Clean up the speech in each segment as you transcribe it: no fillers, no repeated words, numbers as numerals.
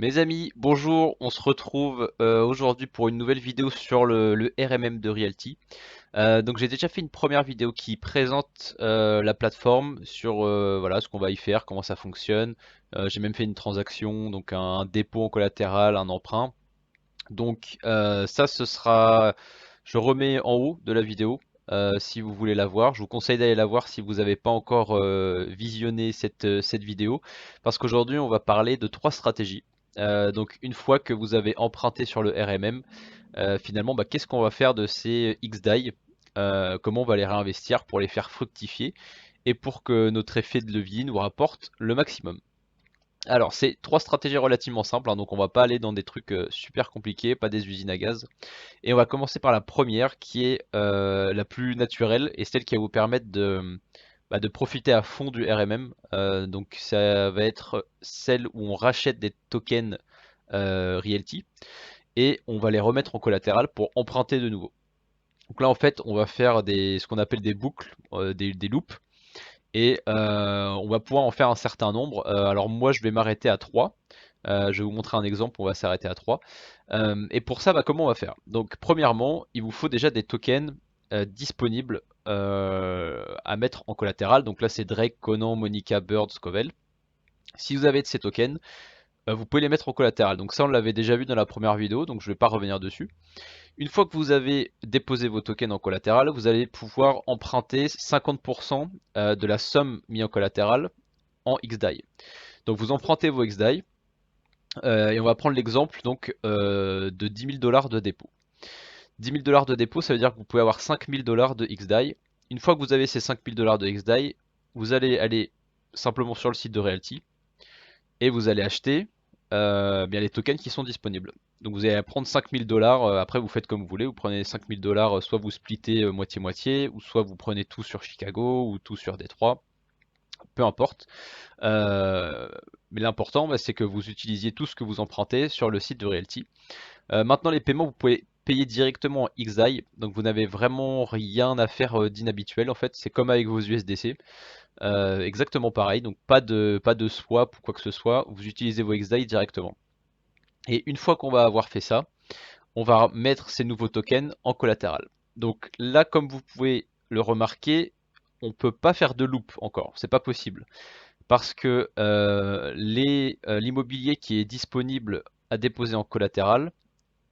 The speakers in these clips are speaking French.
Mes amis, bonjour, on se retrouve aujourd'hui pour une nouvelle vidéo sur le RMM de Realty. Donc j'ai déjà fait une première vidéo qui présente la plateforme sur voilà, ce qu'on va y faire, comment ça fonctionne. J'ai même fait une transaction, donc un dépôt en collatéral, un emprunt. Donc ça ce sera, je remets en haut de la vidéo si vous voulez la voir. Je vous conseille d'aller la voir si vous n'avez pas encore visionné cette vidéo, parce qu'aujourd'hui on va parler de trois stratégies. Donc une fois que vous avez emprunté sur le RMM, finalement qu'est-ce qu'on va faire de ces XDAI? Comment on va les réinvestir pour les faire fructifier et pour que notre effet de levier nous rapporte le maximum. Alors, c'est trois stratégies relativement simples, hein, donc on va pas aller dans des trucs super compliqués, pas des usines à gaz. Et on va commencer par la première qui est la plus naturelle et celle qui va vous permettre de profiter à fond du RMM. Donc ça va être celle où on rachète des tokens Realty et on va les remettre en collatéral pour emprunter de nouveau. Donc là en fait on va faire ce qu'on appelle des boucles, des loops. Et on va pouvoir en faire un certain nombre. Alors moi je vais m'arrêter à 3. Je vais vous montrer un exemple, on va s'arrêter à 3. Et pour ça, comment on va faire? Donc premièrement, il vous faut déjà des tokens disponibles à mettre en collatéral. Donc là c'est Drake, Conan, Monica, Bird, Scovel. Si vous avez de ces tokens, vous pouvez les mettre en collatéral. Donc ça on l'avait déjà vu dans la première vidéo, donc je ne vais pas revenir dessus. Une fois que vous avez déposé vos tokens en collatéral, vous allez pouvoir emprunter 50% de la somme mise en collatéral en XDAI. Donc vous empruntez vos XDAI et on va prendre l'exemple donc de 10 000 dollars de dépôt. 10 000 dollars de dépôt, ça veut dire que vous pouvez avoir 5 000 dollars de XDAI. Une fois que vous avez ces 5 000 dollars de XDAI, vous allez aller simplement sur le site de Realty et vous allez acheter bien les tokens qui sont disponibles. Donc vous allez prendre 5 000 dollars, après vous faites comme vous voulez, vous prenez 5 000 dollars, soit vous splittez moitié-moitié, ou soit vous prenez tout sur Chicago ou tout sur Détroit, peu importe. Euh, mais l'important, c'est que vous utilisiez tout ce que vous empruntez sur le site de Realty. Maintenant, les paiements, vous pouvez payer directement en XAI, donc vous n'avez vraiment rien à faire d'inhabituel en fait. C'est comme avec vos USDC, exactement pareil. Donc pas de swap ou quoi que ce soit. Vous utilisez vos XAI directement. Et une fois qu'on va avoir fait ça, on va mettre ces nouveaux tokens en collatéral. Donc là, comme vous pouvez le remarquer, on ne peut pas faire de loop encore. C'est pas possible parce que l'immobilier qui est disponible à déposer en collatéral,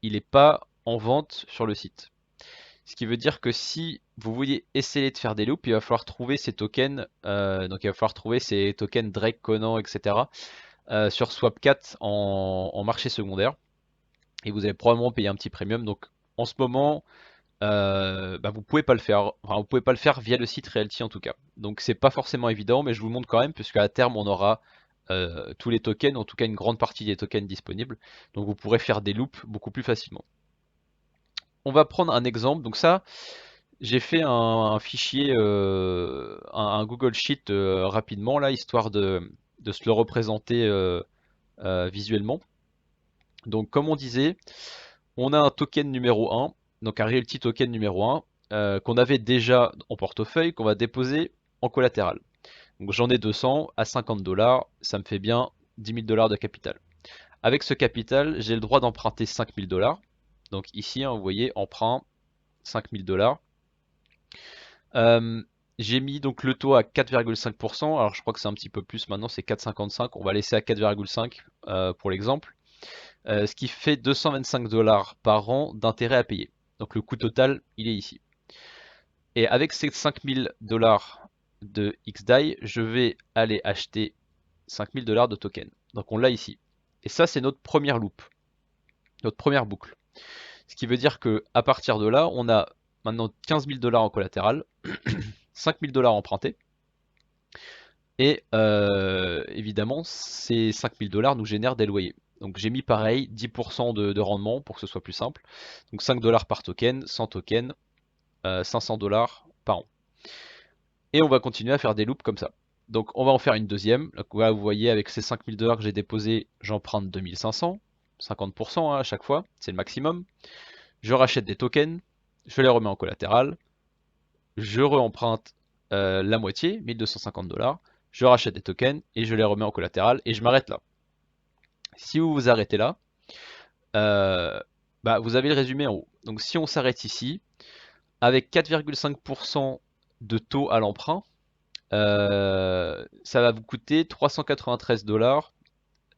il n'est pas en vente sur le site. Ce qui veut dire que si vous vouliez essayer de faire des loops, il va falloir trouver ces tokens, donc il va falloir trouver ces tokens Drake, Conan, etc. Sur Swapcat en marché secondaire, et vous allez probablement payer un petit premium. Donc en ce moment, vous pouvez pas le faire, enfin, vous pouvez pas le faire via le site Realty en tout cas. Donc c'est pas forcément évident, mais je vous le montre quand même, puisqu'à terme on aura tous les tokens, en tout cas une grande partie des tokens disponibles. Donc vous pourrez faire des loops beaucoup plus facilement. On va prendre un exemple. Donc ça, j'ai fait un fichier, un Google Sheet rapidement là, histoire de se le représenter visuellement. Donc comme on disait, on a un token numéro 1, donc un Realty token numéro 1, qu'on avait déjà en portefeuille, qu'on va déposer en collatéral. Donc j'en ai 200 à 50 dollars, ça me fait bien 10 000 dollars de capital. Avec ce capital, j'ai le droit d'emprunter 5 000 dollars. Donc ici, hein, vous voyez, emprunt 5 000 dollars. J'ai mis donc le taux à 4,5%. Alors je crois que c'est un petit peu plus maintenant, c'est 4,55. On va laisser à 4,5 pour l'exemple. Ce qui fait 225 dollars par an d'intérêt à payer. Donc le coût total, il est ici. Et avec ces 5000 dollars de XDAI, je vais aller acheter 5000 dollars de token. Donc on l'a ici. Et ça, c'est notre première loop, notre première boucle. Ce qui veut dire que à partir de là, on a maintenant 15 000 dollars en collatéral, 5000 dollars empruntés. Et évidemment, ces 5000 dollars nous génèrent des loyers. Donc j'ai mis pareil 10% de rendement pour que ce soit plus simple. Donc 5 dollars par token, 100 tokens, 500 dollars par an. Et on va continuer à faire des loops comme ça. Donc on va en faire une deuxième. Donc, là, vous voyez, avec ces 5000 dollars que j'ai déposés, j'emprunte 2500, 50% à chaque fois, c'est le maximum. Je rachète des tokens, je les remets en collatéral, je re-emprunte la moitié, 1250 dollars, je rachète des tokens et je les remets en collatéral et je m'arrête là. Si vous vous arrêtez là, euh, bah, vous avez le résumé en haut. Donc si on s'arrête ici, avec 4,5% de taux à l'emprunt, ça va vous coûter 393 dollars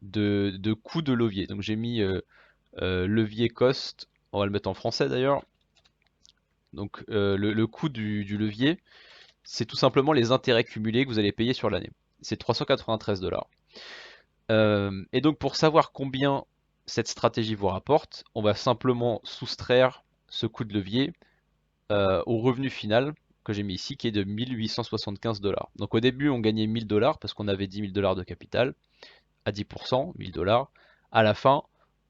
de coût de levier. Donc j'ai mis levier cost, on va le mettre en français d'ailleurs. Donc le coût du levier, c'est tout simplement les intérêts cumulés que vous allez payer sur l'année. C'est 393 dollars. Et donc pour savoir combien cette stratégie vous rapporte, on va simplement soustraire ce coût de levier au revenu final que j'ai mis ici, qui est de 1875 dollars. Donc au début, on gagnait 1000 dollars parce qu'on avait 10 000 dollars de capital à 10%, 1000 dollars. À la fin,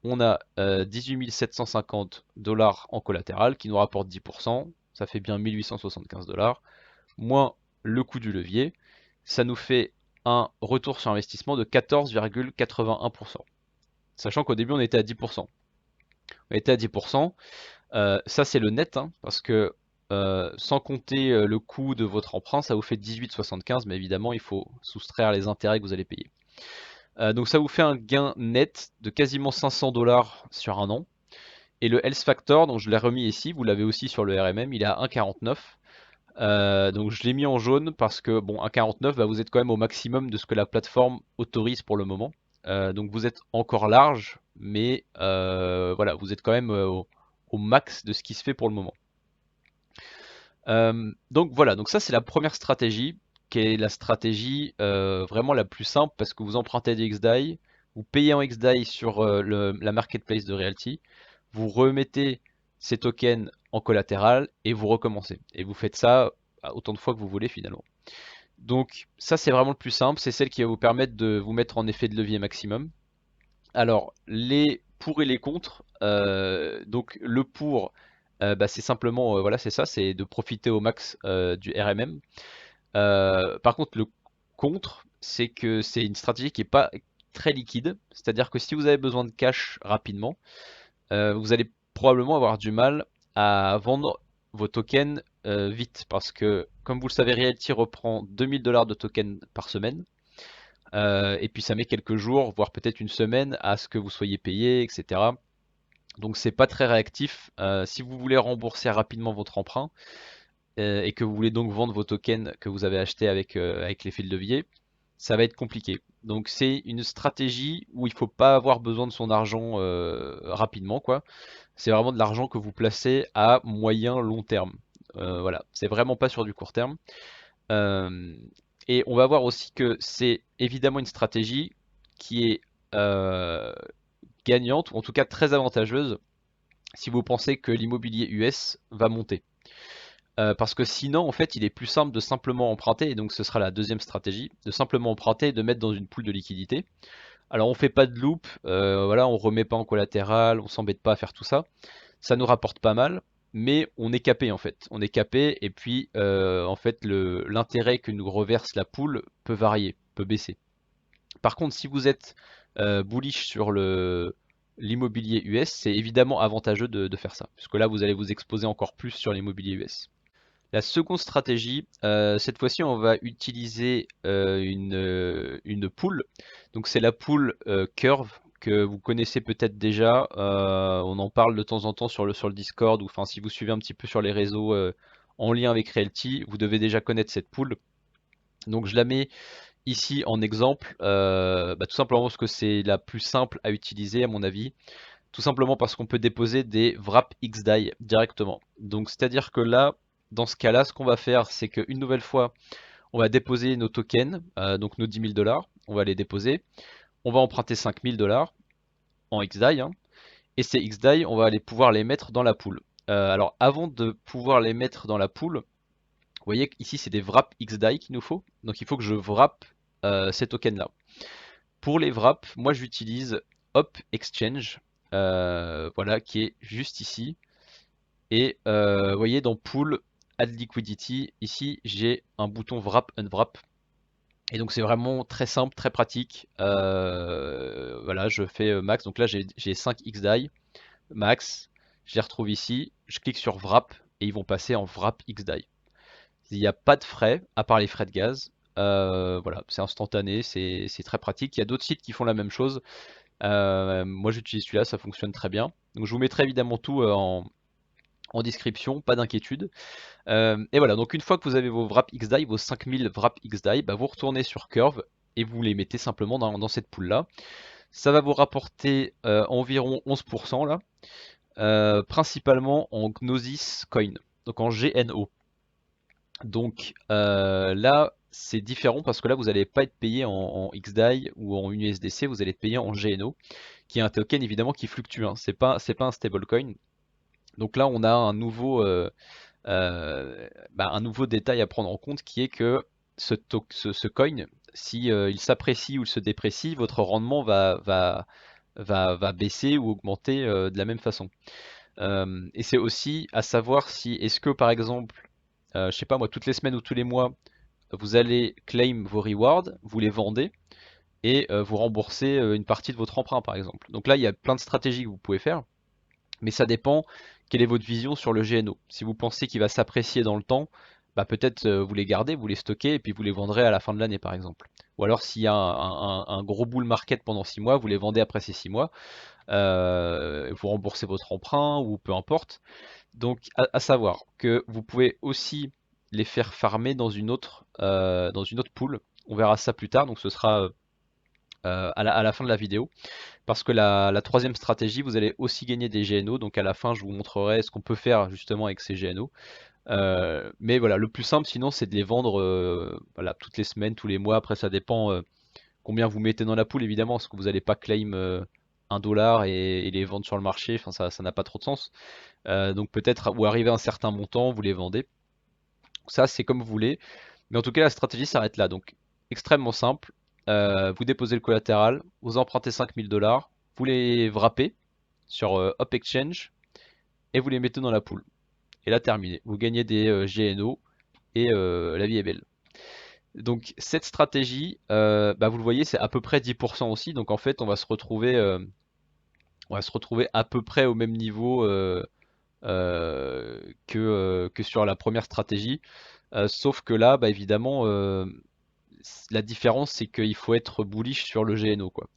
on a 18 750 dollars en collatéral qui nous rapporte 10%. Ça fait bien 1875 dollars, moins le coût du levier. Ça nous fait un retour sur investissement de 14,81%. Sachant qu'au début, on était à 10%. On était à 10%. Ça, c'est le net, hein, parce que sans compter le coût de votre emprunt, ça vous fait 18,75, mais évidemment, il faut soustraire les intérêts que vous allez payer. Donc ça vous fait un gain net de quasiment 500 dollars sur un an. Et le Health Factor, donc je l'ai remis ici, vous l'avez aussi sur le RMM, il est à 1,49. Donc je l'ai mis en jaune parce que bon, 1,49, bah, vous êtes quand même au maximum de ce que la plateforme autorise pour le moment. Donc vous êtes encore large, mais voilà, vous êtes quand même au max de ce qui se fait pour le moment. Donc voilà, donc ça c'est la première stratégie, qui est la stratégie vraiment la plus simple parce que vous empruntez des XDAI, vous payez en XDAI sur la marketplace de Realty, vous remettez ces tokens en collatéral et vous recommencez. Et vous faites ça autant de fois que vous voulez finalement. Donc ça c'est vraiment le plus simple, c'est celle qui va vous permettre de vous mettre en effet de levier maximum. Alors, les pour et les contre. Donc, le pour, bah, c'est simplement, voilà, c'est ça, c'est de profiter au max du RMM. Par contre, le contre, c'est que c'est une stratégie qui n'est pas très liquide. C'est-à-dire que si vous avez besoin de cash rapidement, vous allez probablement avoir du mal à vendre vos tokens vite. Parce que, comme vous le savez, Realty reprend 2000 dollars de tokens par semaine. Et puis ça met quelques jours, voire peut-être une semaine à ce que vous soyez payé, etc. Donc c'est pas très réactif. Si vous voulez rembourser rapidement votre emprunt et que vous voulez donc vendre vos tokens que vous avez achetés avec l'effet de levier, ça va être compliqué. Donc c'est une stratégie où il faut pas avoir besoin de son argent rapidement, quoi. C'est vraiment de l'argent que vous placez à moyen long terme. Voilà, c'est vraiment pas sur du court terme. Euh, et on va voir aussi que c'est évidemment une stratégie qui est gagnante, ou en tout cas très avantageuse, si vous pensez que l'immobilier US va monter. Parce que sinon, en fait, il est plus simple de simplement emprunter, et donc ce sera la deuxième stratégie, de simplement emprunter et de mettre dans une pool de liquidité. Alors on fait pas de loop, voilà, on remet pas en collatéral, on s'embête pas à faire tout ça. Ça nous rapporte pas mal, mais on est capé en fait. On est capé et puis en fait l'intérêt que nous reverse la pool peut varier, peut baisser. Par contre, si vous êtes bullish sur l'immobilier US, c'est évidemment avantageux de faire ça, puisque là vous allez vous exposer encore plus sur l'immobilier US. La seconde stratégie, cette fois-ci on va utiliser une pool. Donc c'est la pool Curve que vous connaissez peut-être déjà. On en parle de temps en temps sur le Discord, ou enfin si vous suivez un petit peu sur les réseaux en lien avec Realty, vous devez déjà connaître cette pool. Donc je la mets ici en exemple, bah, tout simplement parce que c'est la plus simple à utiliser à mon avis. Tout simplement parce qu'on peut déposer des wrap XDAI directement. Donc c'est-à-dire que là, dans ce cas-là, ce qu'on va faire, c'est qu'une nouvelle fois, on va déposer nos tokens, donc nos 10 000 dollars, on va les déposer. On va emprunter 5 000 dollars en XDAI, hein, et ces XDAI, on va aller pouvoir les mettre dans la pool. Alors avant de pouvoir les mettre dans la pool, vous voyez qu'ici c'est des wrap XDAI qu'il nous faut, donc il faut que je wrap ces tokens là. Pour les wraps, moi j'utilise Hop Exchange, voilà, qui est juste ici. Et vous voyez dans Pool, Add Liquidity, ici j'ai un bouton Wrap Unwrap. Et donc c'est vraiment très simple, très pratique. Voilà, je fais max. Donc là j'ai 5 XDAI, max. Je les retrouve ici. Je clique sur Wrap et ils vont passer en Wrap XDAI. Il n'y a pas de frais, à part les frais de gaz. Voilà, c'est instantané, c'est très pratique. Il y a d'autres sites qui font la même chose. Moi j'utilise celui-là, ça fonctionne très bien. Donc je vous mettrai évidemment tout en description, pas d'inquiétude. Et voilà, donc une fois que vous avez vos wrap XDAI, vos 5000 wrap XDAI, bah vous retournez sur Curve et vous les mettez simplement dans cette pool là. Ça va vous rapporter environ 11% là, principalement en Gnosis Coin, donc en GNO. Donc là, c'est différent parce que là, vous n'allez pas être payé en XDAI ou en USDC, vous allez être payé en GNO, qui est un token évidemment qui fluctue, hein. C'est pas un stablecoin. Donc là, on a un nouveau détail à prendre en compte qui est que ce coin, si il s'apprécie ou il se déprécie, votre rendement va baisser ou augmenter de la même façon. Et c'est aussi à savoir si est-ce que par exemple, je sais pas moi, toutes les semaines ou tous les mois, vous allez claim vos rewards, vous les vendez et vous remboursez une partie de votre emprunt par exemple. Donc là, il y a plein de stratégies que vous pouvez faire, mais ça dépend quelle est votre vision sur le GNO. Si vous pensez qu'il va s'apprécier dans le temps, bah peut-être vous les gardez, vous les stockez et puis vous les vendrez à la fin de l'année par exemple. Ou alors s'il y a un gros bull market pendant 6 mois, vous les vendez après ces 6 mois, vous remboursez votre emprunt ou peu importe. Donc à savoir que vous pouvez aussi les faire farmer dans une autre pool. On verra ça plus tard, donc ce sera à la fin de la vidéo. Parce que la troisième stratégie, vous allez aussi gagner des GNO. Donc à la fin, je vous montrerai ce qu'on peut faire justement avec ces GNO. Mais voilà, le plus simple sinon, c'est de les vendre voilà, toutes les semaines, tous les mois. Après, ça dépend combien vous mettez dans la pool, évidemment, parce que vous n'allez pas claim 1 $ et les vendre sur le marché. Enfin, ça n'a pas trop de sens. Donc peut-être, ou arriver à un certain montant, vous les vendez. Ça, c'est comme vous voulez. Mais en tout cas, la stratégie s'arrête là. Donc, extrêmement simple. Vous déposez le collatéral, vous empruntez 5000 $, vous les wrappez sur Up Exchange et vous les mettez dans la pool. Et là, terminé. Vous gagnez des GNO et la vie est belle. Donc, cette stratégie, bah, vous le voyez, c'est à peu près 10% aussi. Donc, en fait, on va se retrouver à peu près au même niveau que sur la première stratégie. Sauf que là, bah, évidemment, la différence, c'est qu'il faut être bullish sur le GNO, quoi.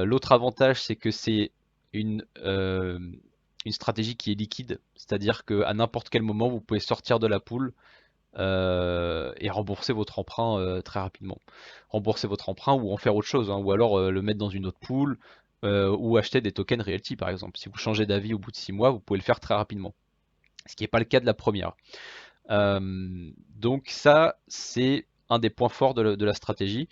L'autre avantage, c'est que c'est une stratégie qui est liquide, c'est-à-dire qu'à n'importe quel moment, vous pouvez sortir de la pool et rembourser votre emprunt très rapidement. Rembourser votre emprunt ou en faire autre chose, hein, ou alors le mettre dans une autre pool ou acheter des tokens Realty, par exemple. Si vous changez d'avis au bout de 6 mois, vous pouvez le faire très rapidement. Ce qui n'est pas le cas de la première. Donc ça, c'est un des points forts de la stratégie.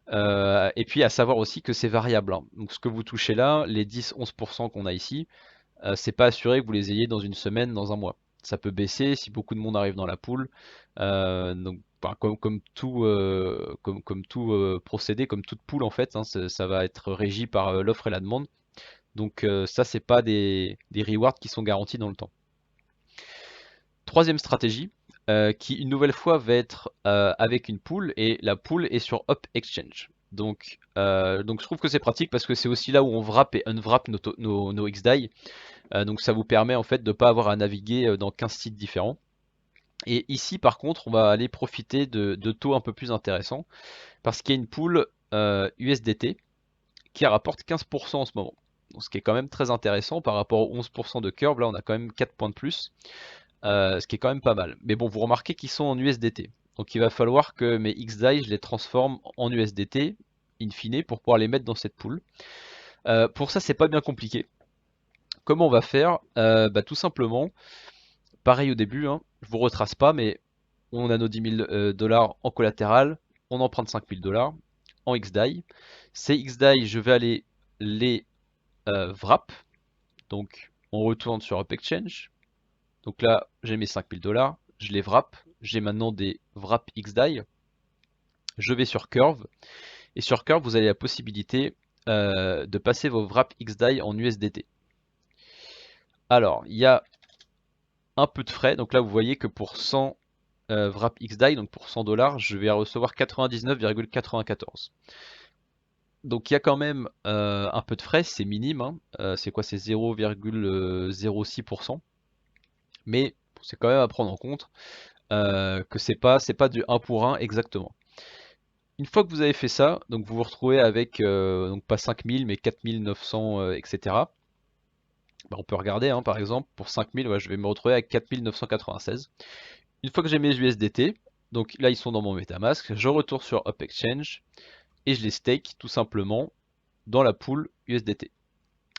Et puis à savoir aussi que c'est variable, hein. Donc ce que vous touchez là, les 10-11% qu'on a ici, c'est pas assuré que vous les ayez dans une semaine, dans un mois. Ça peut baisser si beaucoup de monde arrive dans la pool. Donc bah, comme tout procédé, comme toute pool en fait, hein, ça va être régi par l'offre et la demande. Donc ça, c'est pas des rewards qui sont garantis dans le temps. Troisième stratégie, qui une nouvelle fois va être avec une pool, et la pool est sur Up Exchange. Donc je trouve que c'est pratique parce que c'est aussi là où on wrap et unwrap nos XDAI. Donc ça vous permet en fait de ne pas avoir à naviguer dans 15 sites différents. Et ici par contre on va aller profiter de taux un peu plus intéressants parce qu'il y a une pool USDT qui rapporte 15% en ce moment. Donc, ce qui est quand même très intéressant par rapport aux 11% de Curve, là on a quand même 4 points de plus. Ce qui est quand même pas mal. Mais bon, vous remarquez qu'ils sont en USDT. Donc il va falloir que mes XDAI, je les transforme en USDT, in fine, pour pouvoir les mettre dans cette pool. Pour ça, c'est pas bien compliqué. Comment on va faire? Bah, tout simplement, pareil au début, hein, je vous retrace pas, mais on a nos 10 000 $ en collatéral, on emprunte 5 000 $ en XDAI. Ces XDAI, je vais aller les wrap. Donc on retourne sur Up Exchange. Donc là, j'ai mes 5 000 $, je les wrap. J'ai maintenant des wrap XDAI. Je vais sur Curve. Et sur Curve, vous avez la possibilité de passer vos wrap XDAI en USDT. Alors, il y a un peu de frais. Donc là, vous voyez que pour 100 wrap XDAI, donc pour 100 $, je vais recevoir 99,94. Donc il y a quand même un peu de frais, c'est minime, hein. C'est quoi? C'est 0,06%. Mais c'est quand même à prendre en compte que c'est pas du 1 pour 1 exactement. Une fois que vous avez fait ça, donc vous vous retrouvez avec, donc pas 5000 mais 4900, etc. Bah, on peut regarder, hein, par exemple, pour 5000, ouais, je vais me retrouver avec 4996. Une fois que j'ai mes USDT, donc là ils sont dans mon MetaMask, je retourne sur Up Exchange et je les stake tout simplement dans la pool USDT.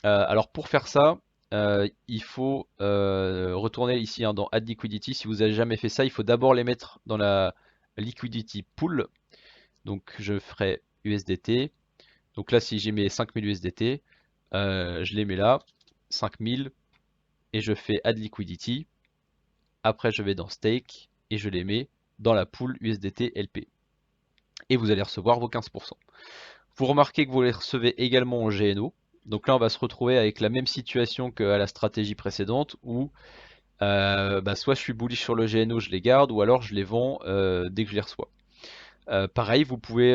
Alors pour faire ça, il faut retourner ici, hein, dans Add Liquidity. Si vous n'avez jamais fait ça, il faut d'abord les mettre dans la Liquidity Pool. Donc je ferai USDT. Donc là, si j'ai mes 5000 USDT, je les mets là, 5000, et je fais Add Liquidity. Après, je vais dans Stake et je les mets dans la pool USDT LP. Et vous allez recevoir vos 15%. Vous remarquez que vous les recevez également en GNO. Donc là, on va se retrouver avec la même situation qu'à la stratégie précédente où soit je suis bullish sur le GNO, je les garde, ou alors je les vends dès que je les reçois. Pareil, vous pouvez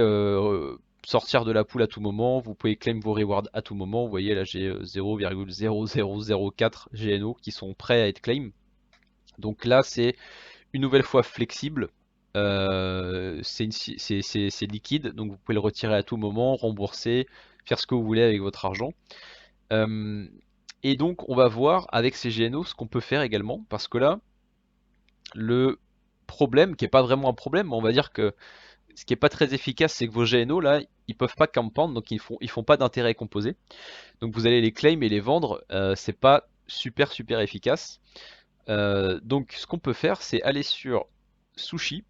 sortir de la pool à tout moment, vous pouvez claim vos rewards à tout moment. Vous voyez là, j'ai 0,0004 GNO qui sont prêts à être claim. Donc là, c'est une nouvelle fois flexible. C'est liquide, donc vous pouvez le retirer à tout moment, rembourser, faire ce que vous voulez avec votre argent. Euh, et donc on va voir avec ces GNO ce qu'on peut faire également, parce que là, le problème, qui n'est pas vraiment un problème, mais on va dire que ce qui n'est pas très efficace, c'est que vos GNO là, ils peuvent pas compound, donc ils font pas d'intérêt composé. Donc vous allez les claim et les vendre, c'est pas super efficace. Donc ce qu'on peut faire, c'est aller sur Sushi.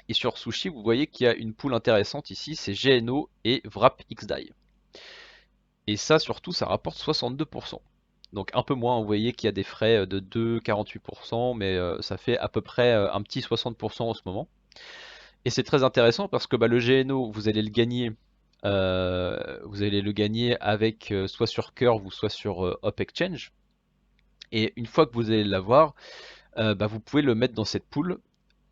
Et sur Sushi, vous voyez qu'il y a une pool intéressante ici, c'est GNO et WrapXDAI. Et ça, surtout, ça rapporte 62%. Donc un peu moins, vous voyez qu'il y a des frais de 2,48%, mais ça fait à peu près un petit 60% en ce moment. Et c'est très intéressant parce que bah, le GNO, vous allez le gagner avec soit sur Curve ou soit sur Up Exchange. Et une fois que vous allez l'avoir, bah, vous pouvez le mettre dans cette pool,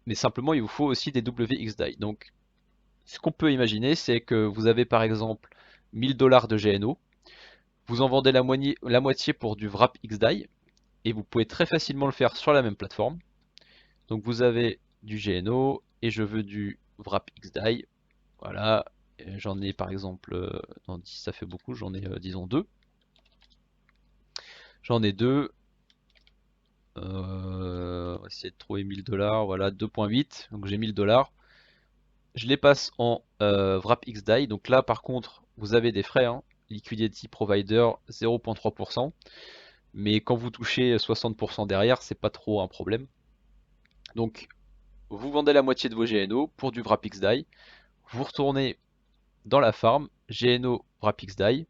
mais simplement il vous faut aussi des WXDAI. Donc ce qu'on peut imaginer, c'est que vous avez par exemple 1000 dollars de GNO, vous en vendez la moitié pour du Wrap XDAI, et vous pouvez très facilement le faire sur la même plateforme. Donc vous avez du GNO, et je veux du Wrap XDAI, voilà, j'en ai par exemple, non, 10 ça fait beaucoup, j'en ai disons 2. J'en ai 2, on va essayer de trouver 1000 dollars, voilà, 2,8, donc j'ai 1000 dollars. Je les passe en WrapXDAI. Donc là, par contre, vous avez des frais, hein. Liquidity Provider 0,3%. Mais quand vous touchez 60% derrière, c'est pas trop un problème. Donc, vous vendez la moitié de vos GNO pour du WrapXDAI. Vous retournez dans la farm, GNO WrapXDAI.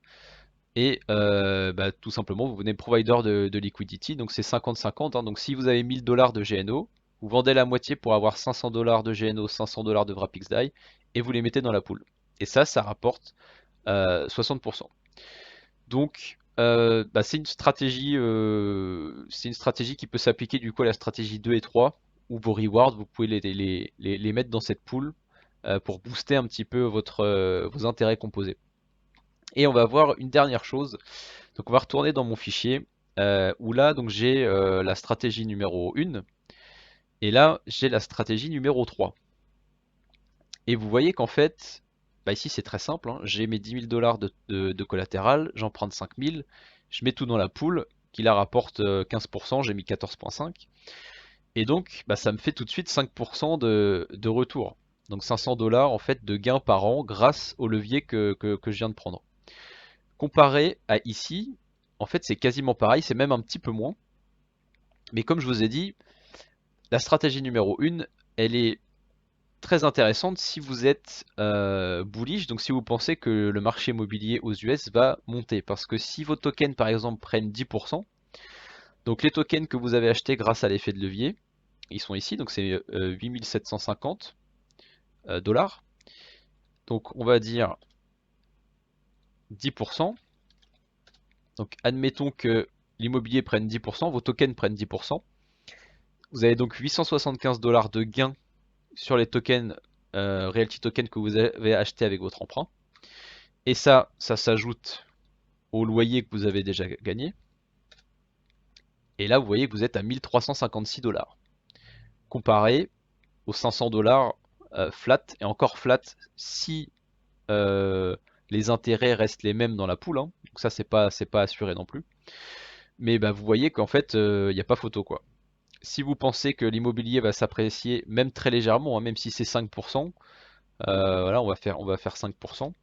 Et bah, tout simplement, vous venez provider de liquidity. Donc c'est 50-50, hein. Donc si vous avez 1000 dollars de GNO, vous vendez la moitié pour avoir 500 dollars de GNO, 500 dollars de WrapXDAI, et vous les mettez dans la pool. Et ça rapporte 60%. Donc bah, c'est une stratégie qui peut s'appliquer du coup à la stratégie 2 et 3, où vos rewards, vous pouvez les mettre dans cette pool pour booster un petit peu vos intérêts composés. Et on va voir une dernière chose. Donc on va retourner dans mon fichier où là donc j'ai la stratégie numéro 1 et là j'ai la stratégie numéro 3. Et vous voyez qu'en fait, bah ici c'est très simple, hein. J'ai mes 10 000 dollars de collatéral, j'emprunte 5 000, je mets tout dans la pool qui la rapporte 15%, j'ai mis 14,5. Et donc bah, ça me fait tout de suite 5% de retour. Donc 500 dollars en fait de gain par an grâce au levier que je viens de prendre. Comparé à ici, en fait c'est quasiment pareil, c'est même un petit peu moins. Mais comme je vous ai dit, la stratégie numéro 1, elle est très intéressante si vous êtes bullish, donc si vous pensez que le marché immobilier aux US va monter. Parce que si vos tokens par exemple prennent 10%, donc les tokens que vous avez achetés grâce à l'effet de levier, ils sont ici, donc c'est 8750 dollars. Donc on va dire 10%. Donc admettons que l'immobilier prenne 10%, vos tokens prennent 10%. Vous avez donc 875 dollars de gain sur les tokens, Realty Token que vous avez acheté avec votre emprunt. Et ça s'ajoute au loyer que vous avez déjà gagné. Et là, vous voyez que vous êtes à 1356 dollars. Comparé aux 500 dollars flat, et encore flat si les intérêts restent les mêmes dans la poule, hein. Donc ça c'est pas assuré non plus. Mais bah, vous voyez qu'en fait il n'y a pas photo quoi. Si vous pensez que l'immobilier va s'apprécier même très légèrement, hein, même si c'est 5%, voilà, on va faire 5%,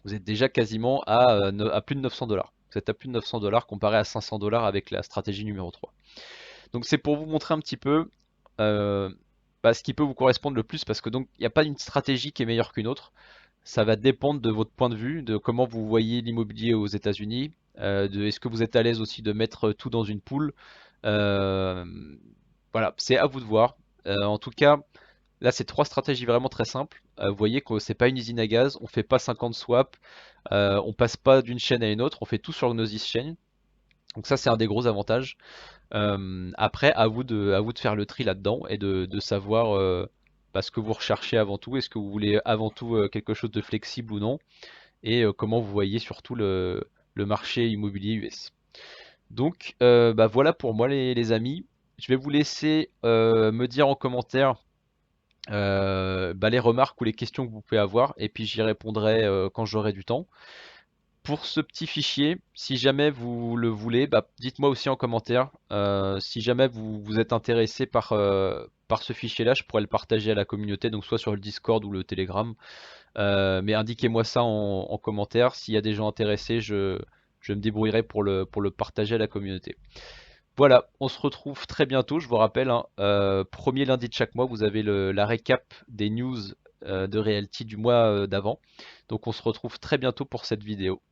vous êtes déjà quasiment à plus de 900 $. Vous êtes à plus de 900 $ comparé à 500 $ avec la stratégie numéro 3. Donc c'est pour vous montrer un petit peu euh, bah, ce qui peut vous correspondre le plus, parce que donc il n'y a pas une stratégie qui est meilleure qu'une autre. Ça va dépendre de votre point de vue, de comment vous voyez l'immobilier aux États-Unis, de est-ce que vous êtes à l'aise aussi de mettre tout dans une poule. Euh, voilà, c'est à vous de voir. En tout cas, là c'est trois stratégies vraiment très simples. Vous voyez que c'est pas une usine à gaz, on fait pas 50 swaps, on passe pas d'une chaîne à une autre, on fait tout sur Gnosis Chain. Donc ça c'est un des gros avantages. Après, à vous de faire le tri là-dedans et de savoir bah, ce que vous recherchez avant tout. Est-ce que vous voulez avant tout quelque chose de flexible ou non? Et comment vous voyez surtout le marché immobilier US. Donc bah, voilà pour moi les amis. Je vais vous laisser me dire en commentaire bah, les remarques ou les questions que vous pouvez avoir, et puis j'y répondrai quand j'aurai du temps. Pour ce petit fichier, si jamais vous le voulez, bah, dites-moi aussi en commentaire. Si jamais vous êtes intéressé par ce fichier-là, je pourrais le partager à la communauté, donc soit sur le Discord ou le Telegram. Mais indiquez-moi ça en commentaire. S'il y a des gens intéressés, je me débrouillerai pour le partager à la communauté. Voilà, on se retrouve très bientôt. Je vous rappelle, hein, premier lundi de chaque mois, vous avez la récap des news de Realty du mois d'avant. Donc on se retrouve très bientôt pour cette vidéo.